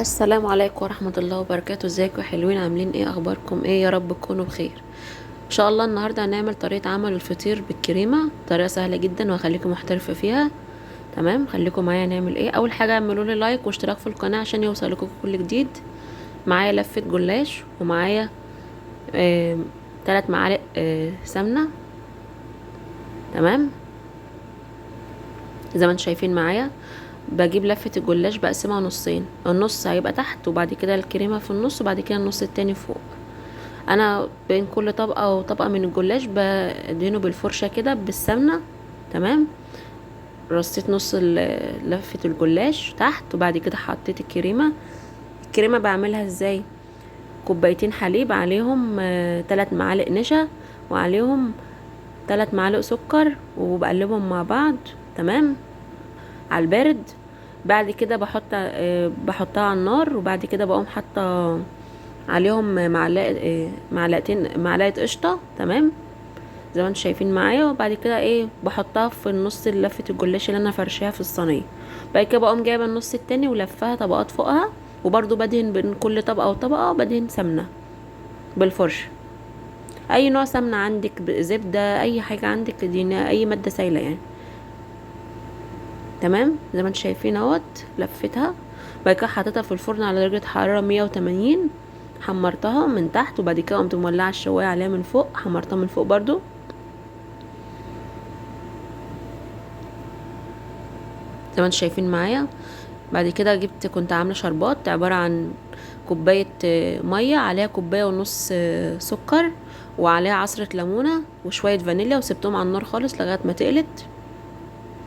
السلام عليكم ورحمة الله وبركاته. ازيكم يا حلوين؟ عاملين ايه؟ اخباركم ايه؟ يا رب تكونوا بخير ان شاء الله. النهاردة هنعمل طريقة عمل الفطير بالكريمة، طريقة سهلة جدا وهخليكم محترفة فيها. تمام، خليكم معايا. نعمل ايه؟ اول حاجة اعملوا لي لايك واشتراك في القناة عشان يوصلكم كل جديد. معايا لفة جلاش، ومعايا 3 معالق سمنة. تمام، زي ما انتم شايفين معايا. بجيب لفة الجلاش بقسمها نصين، النص هيبقى تحت وبعد كده الكريمة في النص وبعد كده النص التاني فوق. انا بين كل طبقة وطبقة من الجلاش بدهنه بالفرشة كده بالسمنة. تمام، رصيت نص لفة الجلاش تحت وبعد كده حطيت الكريمة. الكريمة بعملها ازاي؟ كوبايتين حليب، عليهم 3 معالق نشا، وعليهم 3 معالق سكر، وبقلبهم مع بعض. تمام، على البارد. بعد كده بحطها على النار، وبعد كده بقوم حاطه عليهم معلقه قشطه. تمام، زي ما انتم شايفين معايا. وبعد كده بحطها في النص لفه الجلاش اللي انا فرشاها في الصينيه. بعد كده بقوم جايبه النص التاني ولفها طبقات فوقها، وبرضو بدهن بين كل طبقه وطبقه بدهن سمنه بالفرشه. اي نوع سمنه عندك، زبده، اي حاجه عندك تدينها، اي ماده سايله يعني. تمام، زي ما انتم شايفين اهوت لفتها. بعد كده حطيتها في الفرن على درجه حراره 180. حمرتها من تحت، وبعد كده قمت مولعه الشوايه عليها من فوق، حمرتها من فوق برضو. زي ما انتم شايفين معايا. بعد كده كنت عامله شربات عباره عن كوبايه ميه، عليها كوبايه ونص سكر، وعليها عصره ليمونه وشويه فانيليا، وسبتهم على النار خالص لغايه ما تقلت.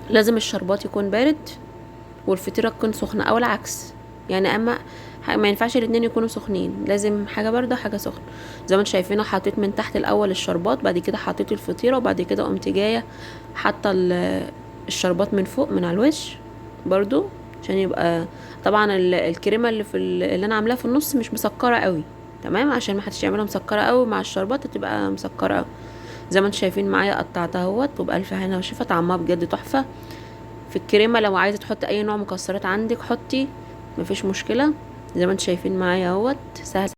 لازم الشربات يكون بارد والفطيره تكون سخنه، او العكس يعني. اما ما ينفعش الاتنين يكونوا سخنين، لازم حاجه بارده وحاجه سخنه. زي ما انتم شايفين، حطيت من تحت الاول الشربات، بعد كده حطيت الفطيره، وبعد كده قمت جايه حاطه الشربات من فوق من على الوش برضو، عشان يبقى طبعا الكريمه اللي انا عاملاها في النص مش مسكره قوي. تمام، عشان ما حدش يعملها مسكره قوي مع الشربات تبقى مسكره قوي. زي ما انتم شايفين معايا قطعتها اهوت، وبألف هنا وشفا. طعمها بجد تحفه. في الكريمه لو عايزه تحطي اي نوع مكسرات عندك حطي، مفيش مشكله. زي ما انتم شايفين معايا اهوت، سهل.